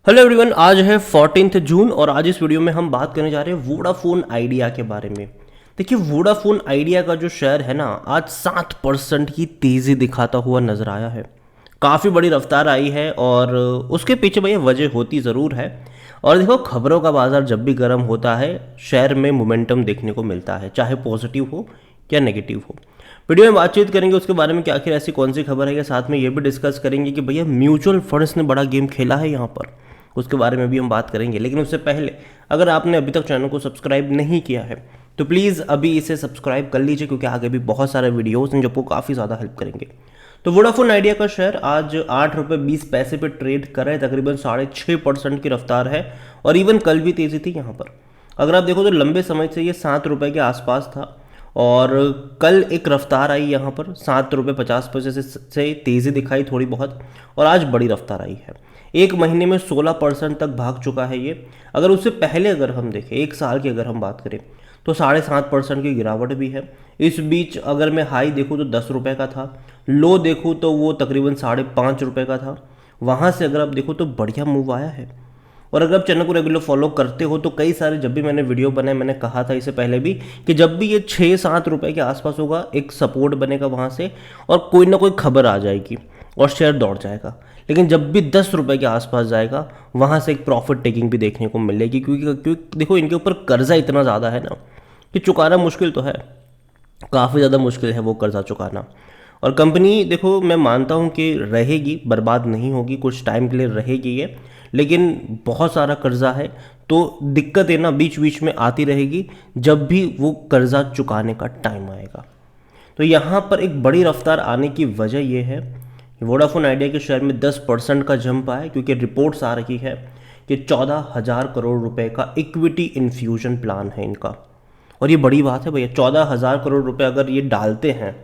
Hello everyone, आज है 14 जून और आज इस वीडियो में हम बात करने जा रहे हैं वोडाफोन आइडिया के बारे में। देखिए, वोडाफोन आइडिया का जो शेयर है ना, आज 7% की तेज़ी दिखाता हुआ नज़र आया है। काफ़ी बड़ी रफ्तार आई है और उसके पीछे भैया वजह होती ज़रूर है। और देखो, खबरों का बाज़ार जब भी गर्म होता है शेयर में मोमेंटम देखने को मिलता है, चाहे पॉजिटिव हो या नेगेटिव हो। वीडियो में बातचीत करेंगे उसके बारे में कि आखिर ऐसी कौन सी खबर है, या साथ में ये भी डिस्कस करेंगे कि भैया म्यूचुअल फंड्स ने बड़ा गेम खेला है यहाँ पर, उसके बारे में भी हम बात करेंगे। लेकिन उससे पहले अगर आपने अभी तक चैनल को सब्सक्राइब नहीं किया है तो प्लीज़ अभी इसे सब्सक्राइब कर लीजिए, क्योंकि आगे भी बहुत सारे वीडियोज़ हैं जो आपको काफ़ी ज़्यादा हेल्प करेंगे। तो वोडाफोन आइडिया का शेयर आज 8 रुपये 20 पैसे पे ट्रेड कर रहा है, तकरीबन 6.5% की रफ्तार है। और इवन कल भी तेज़ी थी यहाँ पर। अगर आप देखो तो लंबे समय से ये 7 रुपये के आसपास था और कल एक रफ्तार आई यहाँ पर 7 रुपये 50 पैसे से तेज़ी दिखाई थोड़ी बहुत, और आज बड़ी रफ्तार आई है। एक महीने में 16% तक भाग चुका है ये। अगर उससे पहले अगर हम देखें, एक साल की अगर हम बात करें, तो 7.5% की गिरावट भी है। इस बीच अगर मैं हाई देखूँ तो 10 रुपये का था, लो देखूँ तो वो तकरीबन 5.5 रुपये का था। वहाँ से अगर आप देखो तो बढ़िया मूव आया है। और अगर आप चैनल को रेगुलर फॉलो करते हो तो कई सारे, जब भी मैंने वीडियो बनाए मैंने कहा था इससे पहले भी कि जब भी ये 6-7 रुपये के आसपास होगा एक सपोर्ट बनेगा वहाँ से, और कोई ना कोई खबर आ जाएगी और शेयर दौड़ जाएगा। लेकिन जब भी 10 रुपये के आसपास जाएगा वहाँ से एक प्रॉफिट टेकिंग भी देखने को मिलेगी, क्योंकि देखो इनके ऊपर कर्जा इतना ज़्यादा है ना कि चुकाना मुश्किल तो है, काफ़ी ज़्यादा मुश्किल है वो कर्जा चुकाना। और कंपनी देखो, मैं मानता हूँ कि रहेगी, बर्बाद नहीं होगी, कुछ टाइम के लिए रहेगी ये, लेकिन बहुत सारा कर्जा है तो दिक्कतें ना बीच बीच में आती रहेगी जब भी वो कर्जा चुकाने का टाइम आएगा। तो यहाँ पर एक बड़ी रफ्तार आने की वजह ये है, वोडाफोन आइडिया के शेयर में 10% का जंप आया, क्योंकि रिपोर्ट्स आ रही है कि 14,000 करोड़ रुपए का इक्विटी इन्फ्यूजन प्लान है इनका। और ये बड़ी बात है भैया, 14,000 करोड़ रुपए अगर ये डालते हैं,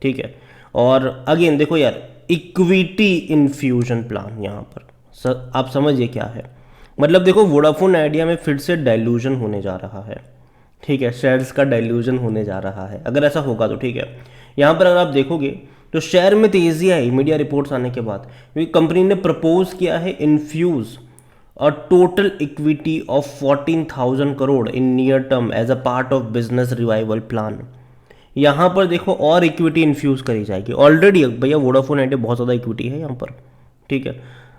ठीक है। और अगेन देखो यार, इक्विटी इन्फ्यूजन प्लान यहाँ पर आप समझिए क्या है। मतलब देखो, वोडाफोन आइडिया में फिर से डाइल्यूजन होने जा रहा है, ठीक है, शेयर्स का डाइल्यूजन होने जा रहा है अगर ऐसा होगा तो, ठीक है। यहाँ पर अगर आप देखोगे तो शेयर में तेजी आई मीडिया रिपोर्ट्स आने के बाद, क्योंकि कंपनी ने प्रपोज किया है infuse a total equity of 14,000 crore in near term as a part of business revival plan. यहाँ पर देखो और इक्विटी इन्फ्यूज करी जाएगी। ऑलरेडी भैया वोडाफोन आइडिया बहुत ज़्यादा इक्विटी है यहाँ पर, ठीक है।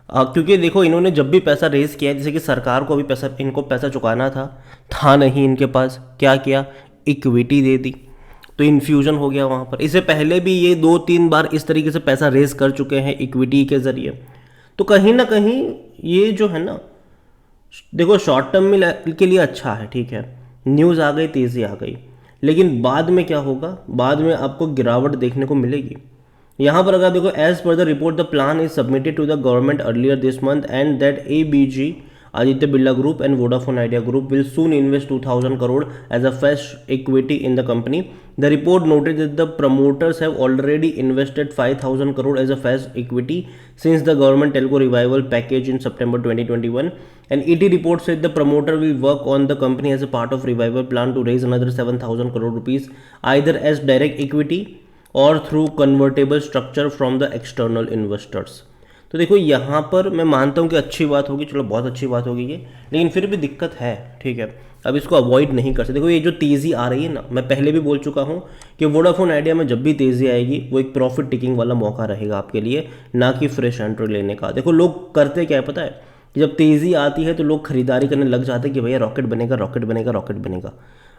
क्योंकि देखो, इन्होंने जब भी पैसा रेज किया है, जैसे कि सरकार को अभी पैसा, इनको पैसा चुकाना था नहीं इनके पास, क्या किया, इक्विटी दे दी, तो इन्फ्यूजन हो गया वहाँ पर। इससे पहले भी ये 2-3 बार इस तरीके से पैसा रेज कर चुके हैं इक्विटी के ज़रिए। तो कहीं ना कहीं ये जो है ना, देखो शॉर्ट टर्म में के लिए अच्छा है, ठीक है, न्यूज़ आ गई, तेज़ी आ गई, लेकिन बाद में क्या होगा, बाद में आपको गिरावट देखने को मिलेगी। यहाँ पर अगर देखो, as per the report the plan is submitted to the government earlier this month and that ABG Aditya Birla Group and Vodafone Idea Group will soon invest 2,000 crore as a fresh equity in the company. The report noted that the promoters have already invested 5,000 crore as a fresh equity since the government telco revival package in September 2021. And ET report said the promoter will work on the company as a part of revival plan to raise another 7,000 crore rupees either as direct equity or through convertible structure from the external investors. तो देखो यहाँ पर मैं मानता हूँ कि अच्छी बात होगी, चलो बहुत अच्छी बात होगी ये, लेकिन फिर भी दिक्कत है, ठीक है। अब इसको अवॉइड नहीं कर सकते। देखो, ये जो तेज़ी आ रही है ना, मैं पहले भी बोल चुका हूँ कि वोडाफोन आइडिया में जब भी तेज़ी आएगी वो एक प्रॉफिट टेकिंग वाला मौका रहेगा आपके लिए, ना कि फ्रेश एंट्री लेने का। देखो लोग करते क्या है पता है, कि जब तेज़ी आती है तो लोग खरीदारी करने लग जाते हैं कि भैया रॉकेट बनेगा, रॉकेट बनेगा, रॉकेट बनेगा।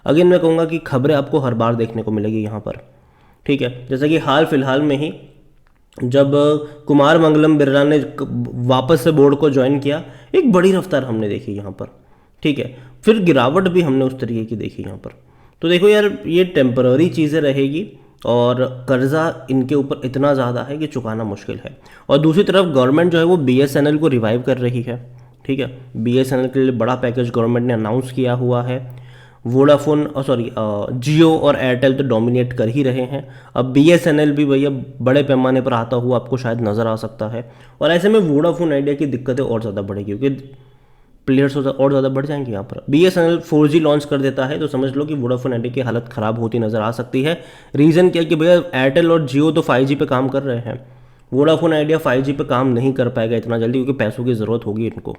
अगेन मैं कहूँगा कि खबरें आपको हर बार देखने को मिलेगी यहाँ पर, ठीक है। जैसे कि हाल फिलहाल में ही जब कुमार मंगलम बिरला ने वापस से बोर्ड को ज्वाइन किया, एक बड़ी रफ्तार हमने देखी यहाँ पर, ठीक है। फिर गिरावट भी हमने उस तरीके की देखी यहाँ पर। तो देखो यार, ये टेम्पररी चीज़ें रहेगी और कर्जा इनके ऊपर इतना ज़्यादा है कि चुकाना मुश्किल है। और दूसरी तरफ गवर्नमेंट जो है वो BSNL को रिवाइव कर रही है, ठीक है। BSNL के लिए बड़ा पैकेज गवर्नमेंट ने अनाउंस किया हुआ है। वोडाफोन जियो और एयरटेल तो डोमिनेट कर ही रहे हैं, अब BSNL भी भैया बड़े पैमाने पर आता हुआ आपको शायद नज़र आ सकता है। और ऐसे में वोडाफोन आइडिया की दिक्कतें और ज़्यादा बढ़ेगी, क्योंकि प्लेयर्स और ज़्यादा बढ़ जाएंगे यहाँ पर। BSNL 4G लॉन्च कर देता है तो समझ लो कि वोडाफोन आइडिया की हालत ख़राब होती नज़र आ सकती है। रीज़न क्या है कि भैया एयरटेल और जियो तो 5G पे काम कर रहे हैं, वोडाफोन आइडिया 5G पे काम नहीं कर पाएगा इतना जल्दी, क्योंकि पैसों की ज़रूरत होगी इनको।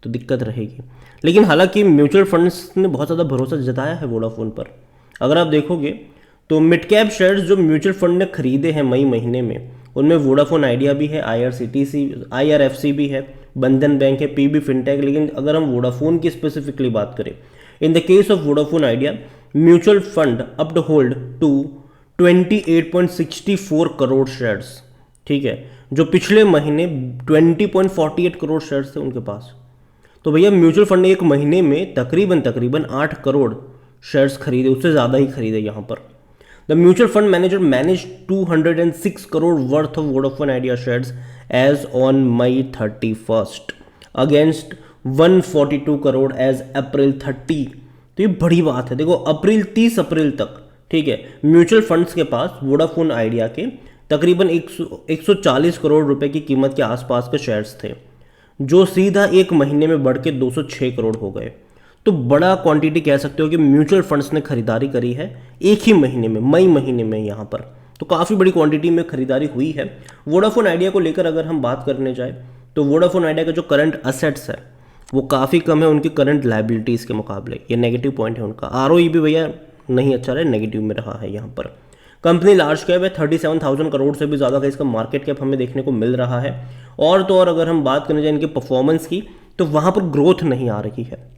तो दिक्कत रहेगी। लेकिन हालांकि म्यूचुअल फंड्स ने बहुत ज़्यादा भरोसा जताया है वोडाफोन पर। अगर आप देखोगे तो मिड कैप शेयर्स जो म्यूचुअल फंड ने खरीदे हैं मई महीने में, उनमें वोडाफोन आइडिया भी है, IRFC भी है, बंधन बैंक है, PB फिनटेक। लेकिन अगर हम वोडाफोन की स्पेसिफिकली बात करें, in the case of Vodafone Idea, mutual fund up to hold to 28.64 crore shares, ठीक है, जो पिछले महीने 20.48 करोड़ शेयर्स थे उनके पास। तो भैया म्यूचुअल फंड ने एक महीने में तकरीबन 8 करोड़ शेयर्स खरीदे, उससे ज़्यादा ही खरीदे यहाँ पर। The mutual fund manager manage 206 crore worth of Vodafone Idea shares as on May 31 against 142 crore as April 30। तो ये बड़ी बात है। देखो 30 अप्रैल तक, ठीक है, म्यूचुअल फंड्स के पास वोडाफोन आइडिया के तकरीबन 140 करोड़ रुपए की कीमत के आसपास के शेयर्स थे, जो सीधा एक महीने में बढ़ के 206 करोड़ हो गए। तो बड़ा क्वांटिटी कह सकते हो कि म्यूचुअल फंड्स ने खरीदारी करी है एक ही महीने में, मई महीने में यहाँ पर। तो काफ़ी बड़ी क्वांटिटी में खरीदारी हुई है। वोडाफोन आइडिया को लेकर अगर हम बात करने जाए तो वोडाफोन आइडिया का जो करंट असेट्स है वो काफ़ी कम है उनकी करंट लाइबिलिटीज़ के मुकाबले। ये नेगेटिव पॉइंट है उनका। ROE भी भैया नहीं अच्छा रहा, नेगेटिव में रहा है यहाँ पर। कंपनी लार्ज कैप है, 37,000 करोड़ से भी ज़्यादा का इसका मार्केट कैप हमें देखने को मिल रहा है। और तो और अगर हम बात करने जाए इनके परफॉर्मेंस की, तो वहाँ पर ग्रोथ नहीं आ रही है।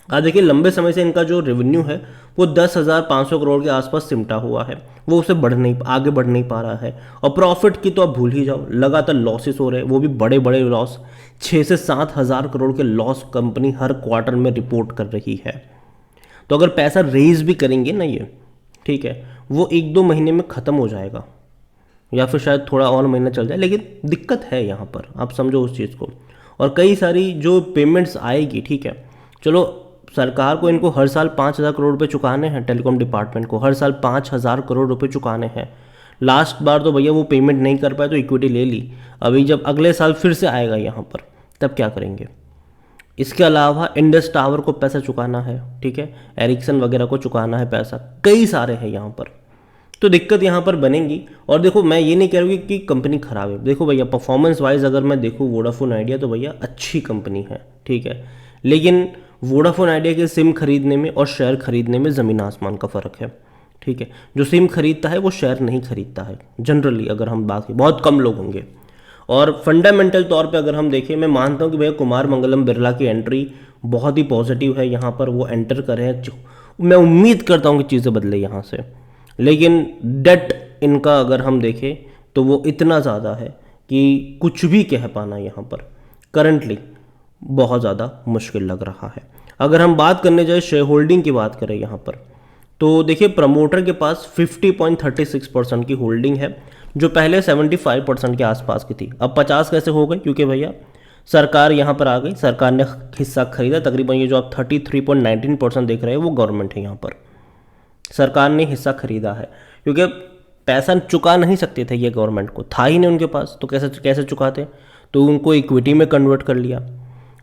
आज देखिए लंबे समय से इनका जो रेवेन्यू है वो 10,500 करोड़ के आसपास सिमटा हुआ है, वो उसे आगे बढ़ नहीं पा रहा है। और प्रॉफिट की तो आप भूल ही जाओ, लगातार लॉसेस हो रहे हैं, वो भी बड़े बड़े लॉस। 6 से 7 हज़ार करोड़ के लॉस कंपनी हर क्वार्टर में रिपोर्ट कर रही है। तो अगर पैसा रेज भी करेंगे ना ये, ठीक है, वो 1-2 महीने में ख़त्म हो जाएगा, या फिर शायद थोड़ा और महीना चल जाए। लेकिन दिक्कत है यहाँ पर, आप समझो उस चीज़ को। और कई सारी जो पेमेंट्स आएगी, ठीक है, चलो सरकार को इनको हर साल 5,000 करोड़ रुपए चुकाने हैं, टेलीकॉम डिपार्टमेंट को हर साल 5,000 करोड़ रुपए चुकाने हैं। लास्ट बार तो भैया वो पेमेंट नहीं कर पाए तो इक्विटी ले ली। अभी जब अगले साल फिर से आएगा यहाँ पर, तब क्या करेंगे? इसके अलावा इंडस टावर को पैसा चुकाना है, ठीक है, एरिक्सन वगैरह को चुकाना है पैसा, कई सारे हैं यहाँ पर। तो दिक्कत यहाँ पर बनेगी। और देखो मैं ये नहीं कह रहा कि कंपनी खराब है। देखो भैया परफॉर्मेंस वाइज अगर मैं देखूँ वोडाफोन आइडिया, तो भैया अच्छी कंपनी है, ठीक है। लेकिन वोडाफोन आइडिया के सिम खरीदने में और शेयर खरीदने में ज़मीन आसमान का फ़र्क है, ठीक है। जो सिम खरीदता है वो शेयर नहीं खरीदता है जनरली, अगर हम बात करें, बहुत कम लोग होंगे। और फंडामेंटल तौर पे अगर हम देखें, मैं मानता हूँ कि भैया कुमार मंगलम बिरला की एंट्री बहुत ही पॉजिटिव है यहाँ पर, वो एंटर करें। मैं उम्मीद करता हूँ कि चीज़ें बदले यहाँ से। लेकिन डेट इनका अगर हम देखें तो वो इतना ज़्यादा है कि कुछ भी कह पाना यहाँ पर करंटली बहुत ज़्यादा मुश्किल लग रहा है। अगर हम बात करने जाए शेयर होल्डिंग की बात करें यहाँ पर, तो देखिए प्रमोटर के पास 50.36% की होल्डिंग है, जो पहले 75% के आसपास की थी। अब 50 कैसे हो गई? क्योंकि भैया सरकार यहाँ पर आ गई, सरकार ने हिस्सा खरीदा। तकरीबन ये जो आप 33.19% देख रहे हैं वो गवर्नमेंट है, यहाँ पर सरकार ने हिस्सा खरीदा है। क्योंकि पैसा चुका नहीं सकते थे ये गवर्नमेंट को, था ही नहीं उनके पास, तो कैसे चुकाते? तो उनको इक्विटी में कन्वर्ट कर लिया।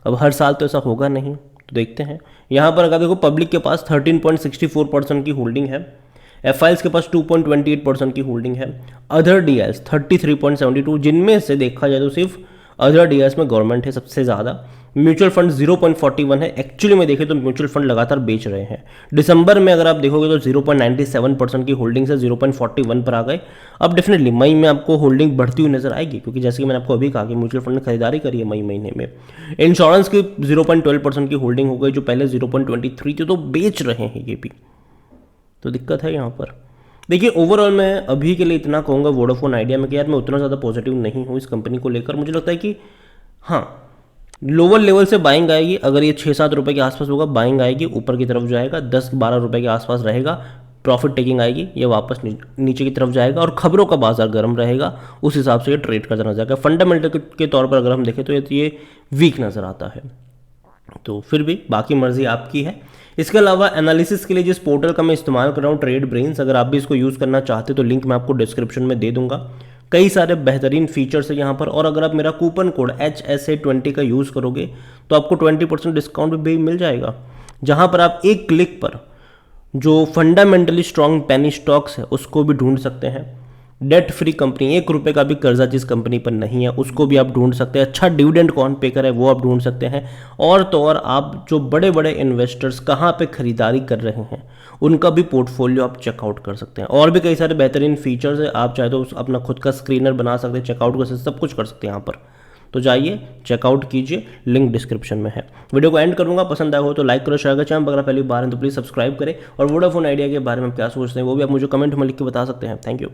अब हर साल तो ऐसा होगा नहीं, तो देखते हैं। यहाँ पर अगर देखो पब्लिक के पास 13.64% की होल्डिंग है, FIs के पास 2.28% की होल्डिंग है, अदर DIs 33.72, जिनमें से देखा जाए तो सिर्फ अदर DIs में गवर्नमेंट है सबसे ज़्यादा। म्यूचुअल फंड 0.41 है। एक्चुअली में देखें तो म्यूचुअल फंड लगातार बेच रहे हैं। दिसंबर में अगर आप देखोगे तो 0.97% की होल्डिंग से 0.41 पर आ गए। अब डेफिनेटली मई में आपको होल्डिंग बढ़ती हुई नजर आएगी, क्योंकि जैसे कि मैंने आपको अभी कहा कि म्यूचुअल फंड ने खरीदारी करी है मई महीने में। इंश्योरेंस की 0.12% की होल्डिंग हो गई, जो पहले 0.23 थी, तो बेच रहे हैं ये भी। तो दिक्कत है यहाँ पर। देखिए ओवरऑल मैं अभी के लिए इतना कहूँगा वोडाफोन आइडिया में कि यार मैं उतना ज़्यादा पॉजिटिव नहीं हूँ इस कंपनी को लेकर। मुझे लगता है कि हाँ, लोअर लेवल से बाइंग आएगी। अगर ये 6-7 रुपये के आसपास होगा, बाइंग आएगी, ऊपर की तरफ जाएगा, 10-12 रुपये के आसपास रहेगा, प्रॉफिट टेकिंग आएगी, ये वापस नीचे की तरफ जाएगा। और खबरों का बाजार गर्म रहेगा, उस हिसाब से ये ट्रेड करता नजर आएगा। फंडामेंटल के तौर पर अगर हम देखें तो ये वीक नज़र आता है। तो फिर भी बाकी मर्जी आपकी है। इसके अलावा एनालिसिस के लिए जिस पोर्टल का मैं इस्तेमाल कर रहा हूँ, ट्रेड ब्रेन्स, अगर आप भी इसको यूज़ करना चाहते तो लिंक मैं आपको डिस्क्रिप्शन में दे दूंगा। कई सारे बेहतरीन फीचर्स है यहाँ पर। और अगर आप मेरा कूपन कोड HSA20 का यूज़ करोगे तो आपको 20% डिस्काउंट भी मिल जाएगा, जहाँ पर आप एक क्लिक पर जो फंडामेंटली स्ट्रॉन्ग पेनी स्टॉक्स है उसको भी ढूंढ सकते हैं। डेट फ्री कंपनी, 1 रुपये का भी कर्जा जिस कंपनी पर नहीं है उसको भी आप ढूंढ सकते हैं। अच्छा डिविडेंड कौन पे करे वो आप ढूंढ सकते हैं। और तो और आप जो बड़े बड़े इन्वेस्टर्स कहाँ पे खरीदारी कर रहे हैं उनका भी पोर्टफोलियो आप चेकआउट कर सकते हैं। और भी कई सारे बेहतरीन फीचर्स है, आप चाहे तो अपना खुद का स्क्रीनर बना सकते हैं, चेकआउट कर सकते हैं, सब कुछ कर सकते हैं यहाँ पर। तो जाइए चेकआउट कीजिए, लिंक डिस्क्रिप्शन में है। वीडियो को एंड करूंगा, पसंद आया हो तो लाइक करो, शेयर करो, चैनल अगर पहली बार है तो प्लीज़ सब्सक्राइब करें। और वोडाफोन आइडिया के बारे में क्या सोचते हैं वो भी आप मुझे कमेंट में लिख के बता सकते हैं। Thank you.